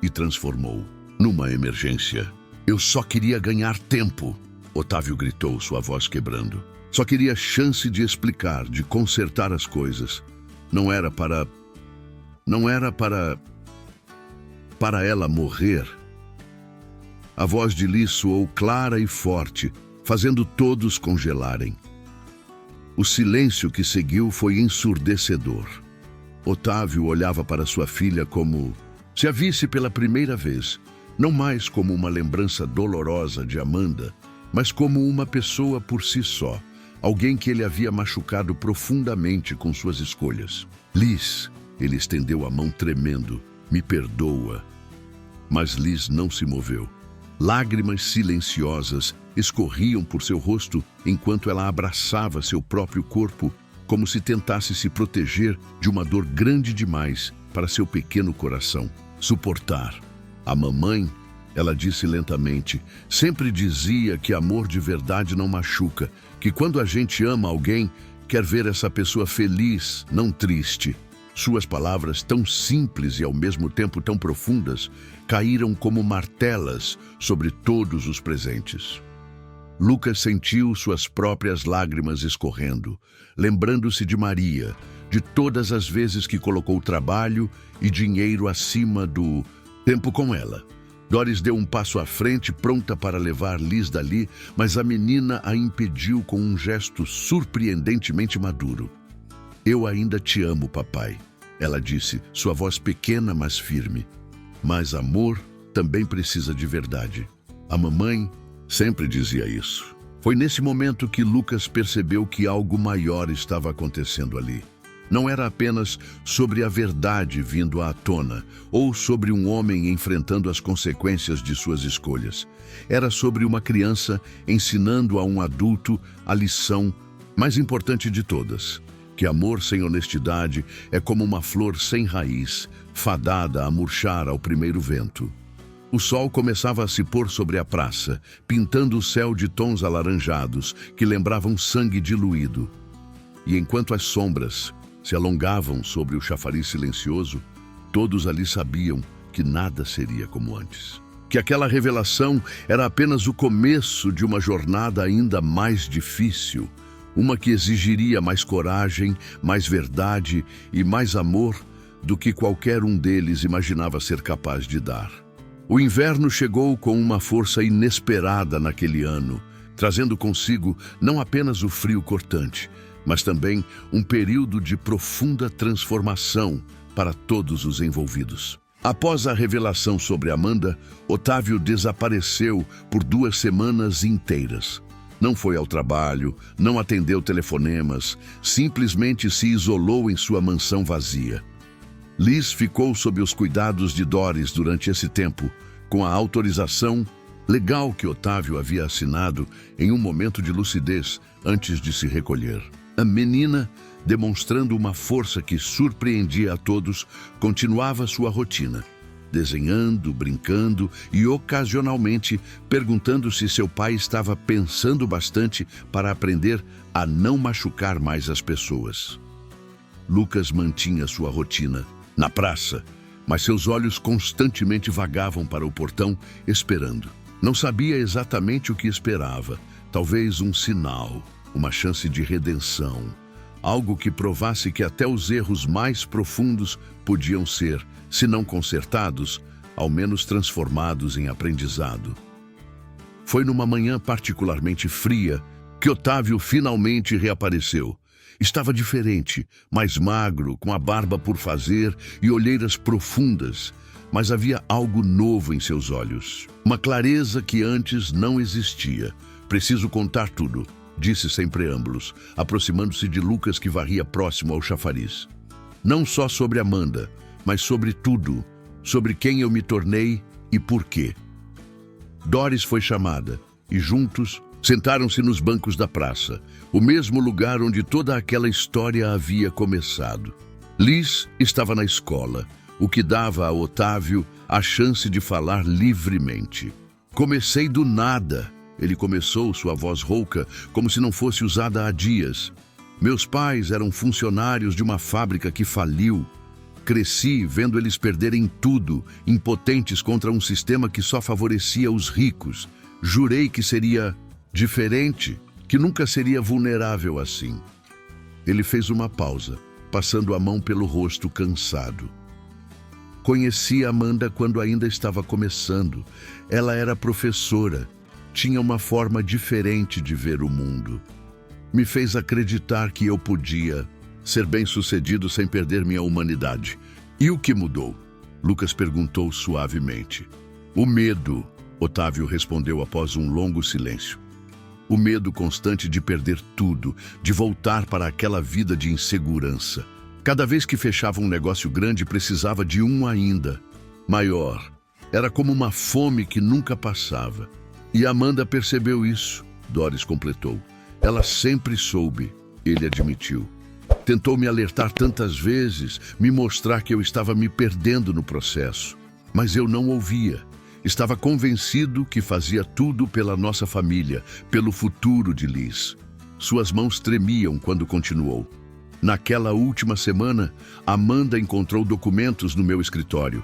e transformou numa emergência. Eu só queria ganhar tempo, Otávio gritou, sua voz quebrando. Só queria chance de explicar, de consertar as coisas. Não era para ela morrer. A voz de Liz soou clara e forte, fazendo todos congelarem. O silêncio que seguiu foi ensurdecedor. Otávio olhava para sua filha como se a visse pela primeira vez, não mais como uma lembrança dolorosa de Amanda, mas como uma pessoa por si só. Alguém que ele havia machucado profundamente com suas escolhas. Liz, ele estendeu a mão tremendo. Me perdoa. Mas Liz não se moveu. Lágrimas silenciosas escorriam por seu rosto enquanto ela abraçava seu próprio corpo, como se tentasse se proteger de uma dor grande demais para seu pequeno coração suportar. A mamãe, ela disse lentamente, sempre dizia que amor de verdade não machuca, que quando a gente ama alguém, quer ver essa pessoa feliz, não triste. Suas palavras, tão simples e ao mesmo tempo tão profundas, caíram como martelas sobre todos os presentes. Lucas sentiu suas próprias lágrimas escorrendo, lembrando-se de Maria, de todas as vezes que colocou trabalho e dinheiro acima do tempo com ela. Doris deu um passo à frente, pronta para levar Liz dali, mas a menina a impediu com um gesto surpreendentemente maduro. Eu ainda te amo, papai, ela disse, sua voz pequena, mas firme. Mas amor também precisa de verdade. A mamãe sempre dizia isso. Foi nesse momento que Lucas percebeu que algo maior estava acontecendo ali. Não era apenas sobre a verdade vindo à tona, ou sobre um homem enfrentando as consequências de suas escolhas. Era sobre uma criança ensinando a um adulto a lição mais importante de todas, que amor sem honestidade é como uma flor sem raiz, fadada a murchar ao primeiro vento. O sol começava a se pôr sobre a praça, pintando o céu de tons alaranjados que lembravam sangue diluído. E enquanto as sombras se alongavam sobre o chafariz silencioso, todos ali sabiam que nada seria como antes. Que aquela revelação era apenas o começo de uma jornada ainda mais difícil, uma que exigiria mais coragem, mais verdade e mais amor do que qualquer um deles imaginava ser capaz de dar. O inverno chegou com uma força inesperada naquele ano, trazendo consigo não apenas o frio cortante, mas também um período de profunda transformação para todos os envolvidos. Após a revelação sobre Amanda, Otávio desapareceu por 2 semanas inteiras. Não foi ao trabalho, não atendeu telefonemas, simplesmente se isolou em sua mansão vazia. Liz ficou sob os cuidados de Doris durante esse tempo, com a autorização legal que Otávio havia assinado em um momento de lucidez antes de se recolher. A menina, demonstrando uma força que surpreendia a todos, continuava sua rotina, desenhando, brincando e ocasionalmente perguntando se seu pai estava pensando bastante para aprender a não machucar mais as pessoas. Lucas mantinha sua rotina na praça, mas seus olhos constantemente vagavam para o portão, esperando. Não sabia exatamente o que esperava, talvez um sinal, uma chance de redenção, algo que provasse que até os erros mais profundos podiam ser, se não consertados, ao menos transformados em aprendizado. Foi numa manhã particularmente fria que Otávio finalmente reapareceu. Estava diferente, mais magro, com a barba por fazer e olheiras profundas, mas havia algo novo em seus olhos. Uma clareza que antes não existia. Preciso contar tudo, disse sem preâmbulos, aproximando-se de Lucas que varria próximo ao chafariz. Não só sobre Amanda, mas sobre tudo, sobre quem eu me tornei e por quê. Doris foi chamada e juntos sentaram-se nos bancos da praça, o mesmo lugar onde toda aquela história havia começado. Liz estava na escola, o que dava a Otávio a chance de falar livremente. Comecei do nada, ele começou, sua voz rouca, como se não fosse usada há dias. Meus pais eram funcionários de uma fábrica que faliu. Cresci vendo eles perderem tudo, impotentes contra um sistema que só favorecia os ricos. Jurei que seria diferente, que nunca seria vulnerável assim. Ele fez uma pausa, passando a mão pelo rosto cansado. Conheci Amanda quando ainda estava começando. Ela era professora, tinha uma forma diferente de ver o mundo. Me fez acreditar que eu podia ser bem-sucedido sem perder minha humanidade. E o que mudou? Lucas perguntou suavemente. O medo, Otávio respondeu após um longo silêncio. O medo constante de perder tudo, de voltar para aquela vida de insegurança. Cada vez que fechava um negócio grande, precisava de um ainda, maior. Era como uma fome que nunca passava. E Amanda percebeu isso, Doris completou. Ela sempre soube, ele admitiu. Tentou me alertar tantas vezes, me mostrar que eu estava me perdendo no processo. Mas eu não ouvia. Estava convencido que fazia tudo pela nossa família, pelo futuro de Liz. Suas mãos tremiam quando continuou. Naquela última semana, Amanda encontrou documentos no meu escritório.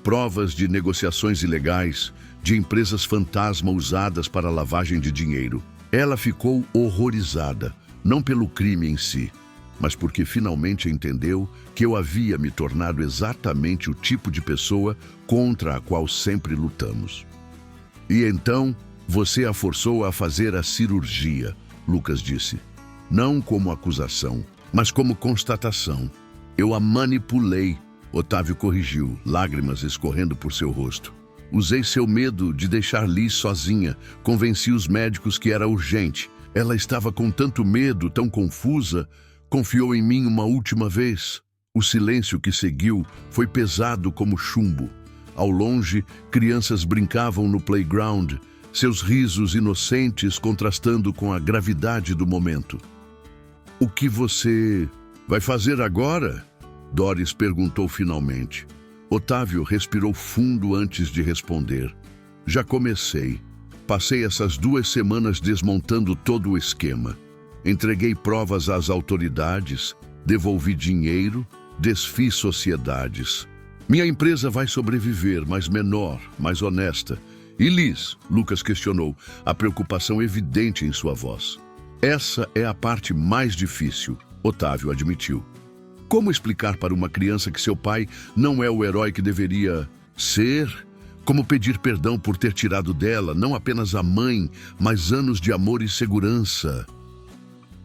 Provas de negociações ilegais, de empresas fantasma usadas para lavagem de dinheiro. Ela ficou horrorizada, não pelo crime em si, mas porque finalmente entendeu que eu havia me tornado exatamente o tipo de pessoa contra a qual sempre lutamos. E então, você a forçou a fazer a cirurgia, Lucas disse. Não como acusação, mas como constatação. Eu a manipulei, Otávio corrigiu, lágrimas escorrendo por seu rosto. Usei seu medo de deixar Liz sozinha. Convenci os médicos que era urgente. Ela estava com tanto medo, tão confusa. Confiou em mim uma última vez. O silêncio que seguiu foi pesado como chumbo. Ao longe, crianças brincavam no playground, seus risos inocentes contrastando com a gravidade do momento. "O que você vai fazer agora?" Doris perguntou finalmente. Otávio respirou fundo antes de responder. "Já comecei. Passei essas 2 semanas desmontando todo o esquema. Entreguei provas às autoridades, devolvi dinheiro, desfiz sociedades. Minha empresa vai sobreviver, mas menor, mais honesta." "E Liz?" Lucas questionou, a preocupação evidente em sua voz. "Essa é a parte mais difícil", Otávio admitiu. "Como explicar para uma criança que seu pai não é o herói que deveria ser? Como pedir perdão por ter tirado dela não apenas a mãe, mas anos de amor e segurança?"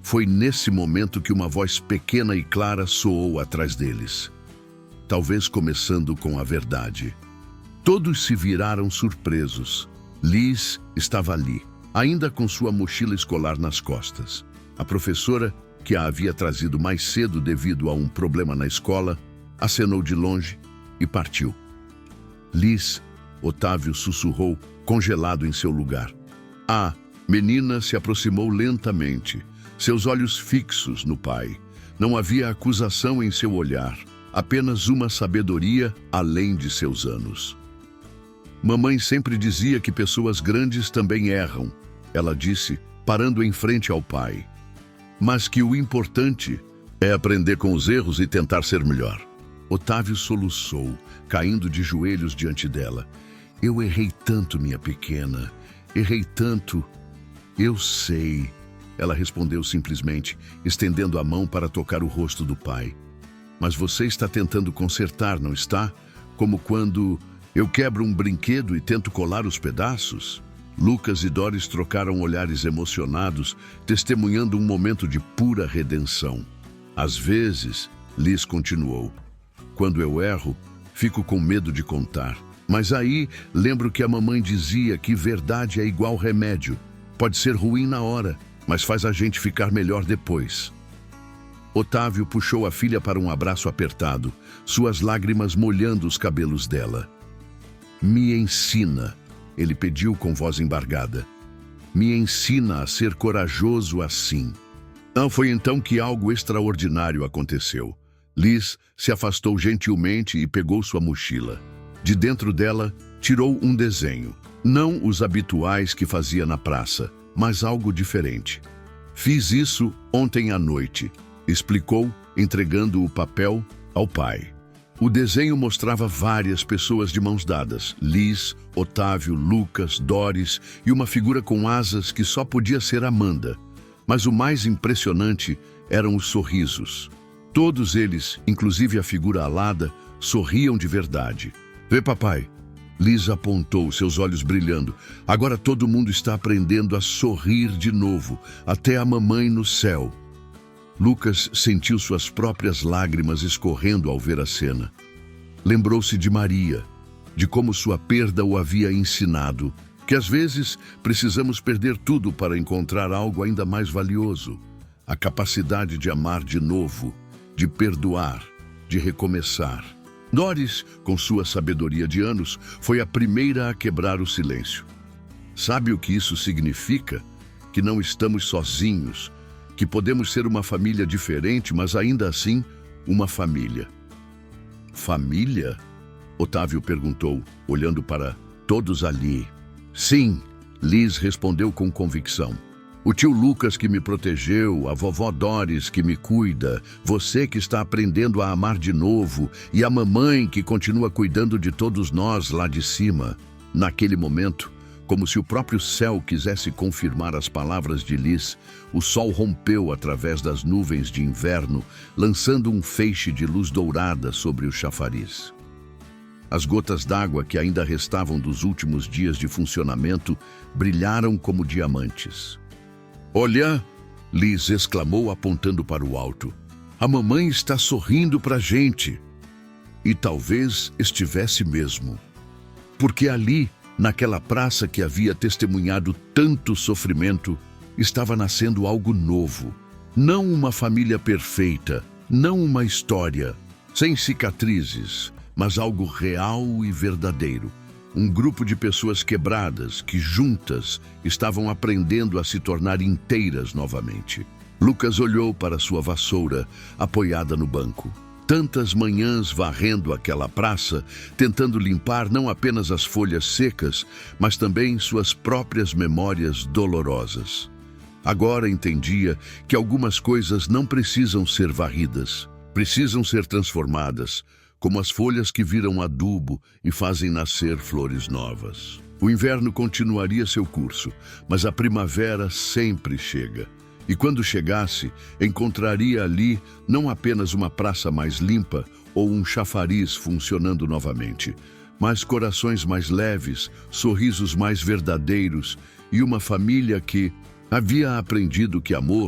Foi nesse momento que uma voz pequena e clara soou atrás deles. Talvez começando com a verdade. Todos se viraram surpresos. Liz estava ali, ainda com sua mochila escolar nas costas. A professora, que a havia trazido mais cedo devido a um problema na escola, acenou de longe e partiu. "Liz", Otávio sussurrou, congelado em seu lugar. A menina se aproximou lentamente, seus olhos fixos no pai. Não havia acusação em seu olhar, apenas uma sabedoria além de seus anos. "Mamãe sempre dizia que pessoas grandes também erram", ela disse, parando em frente ao pai. "Mas que o importante é aprender com os erros e tentar ser melhor." Otávio soluçou, caindo de joelhos diante dela. "Eu errei tanto, minha pequena. Errei tanto." "Eu sei", ela respondeu simplesmente, estendendo a mão para tocar o rosto do pai. "Mas você está tentando consertar, não está? Como quando eu quebro um brinquedo e tento colar os pedaços?" Lucas e Doris trocaram olhares emocionados, testemunhando um momento de pura redenção. "Às vezes", Liz continuou, "quando eu erro, fico com medo de contar. Mas aí lembro que a mamãe dizia que verdade é igual remédio. Pode ser ruim na hora, mas faz a gente ficar melhor depois." Otávio puxou a filha para um abraço apertado, suas lágrimas molhando os cabelos dela. "Me ensina", ele pediu com voz embargada. "Me ensina a ser corajoso assim." Não foi então que algo extraordinário aconteceu. Liz se afastou gentilmente e pegou sua mochila. De dentro dela, tirou um desenho. Não os habituais que fazia na praça, mas algo diferente. "Fiz isso ontem à noite", explicou, entregando o papel ao pai. O desenho mostrava várias pessoas de mãos dadas. Liz, Otávio, Lucas, Doris e uma figura com asas que só podia ser Amanda. Mas o mais impressionante eram os sorrisos. Todos eles, inclusive a figura alada, sorriam de verdade. "Vê, papai." Liz apontou, seus olhos brilhando. "Agora todo mundo está aprendendo a sorrir de novo, até a mamãe no céu." Lucas sentiu suas próprias lágrimas escorrendo ao ver a cena. Lembrou-se de Maria, de como sua perda o havia ensinado, que às vezes precisamos perder tudo para encontrar algo ainda mais valioso. A capacidade de amar de novo, de perdoar, de recomeçar. Doris, com sua sabedoria de anos, foi a primeira a quebrar o silêncio. "Sabe o que isso significa? Que não estamos sozinhos, que podemos ser uma família diferente, mas ainda assim, uma família." "Família?" Otávio perguntou, olhando para todos ali. "Sim", Liz respondeu com convicção. "O tio Lucas que me protegeu, a vovó Doris que me cuida, você que está aprendendo a amar de novo e a mamãe que continua cuidando de todos nós lá de cima." Naquele momento, como se o próprio céu quisesse confirmar as palavras de Liz, o sol rompeu através das nuvens de inverno, lançando um feixe de luz dourada sobre o chafariz. As gotas d'água que ainda restavam dos últimos dias de funcionamento brilharam como diamantes. "Olha!" Liz exclamou apontando para o alto. "A mamãe está sorrindo para a gente." E talvez estivesse mesmo. porque ali, naquela praça que havia testemunhado tanto sofrimento, estava nascendo algo novo. Não uma família perfeita, não uma história sem cicatrizes, mas algo real e verdadeiro. Um grupo de pessoas quebradas que, juntas, estavam aprendendo a se tornar inteiras novamente. Lucas olhou para sua vassoura, apoiada no banco. Tantas manhãs varrendo aquela praça, tentando limpar não apenas as folhas secas, mas também suas próprias memórias dolorosas. Agora entendia que algumas coisas não precisam ser varridas, precisam ser transformadas, como as folhas que viram adubo e fazem nascer flores novas. O inverno continuaria seu curso, mas a primavera sempre chega. E quando chegasse, encontraria ali não apenas uma praça mais limpa ou um chafariz funcionando novamente, mas corações mais leves, sorrisos mais verdadeiros e uma família que havia aprendido que amor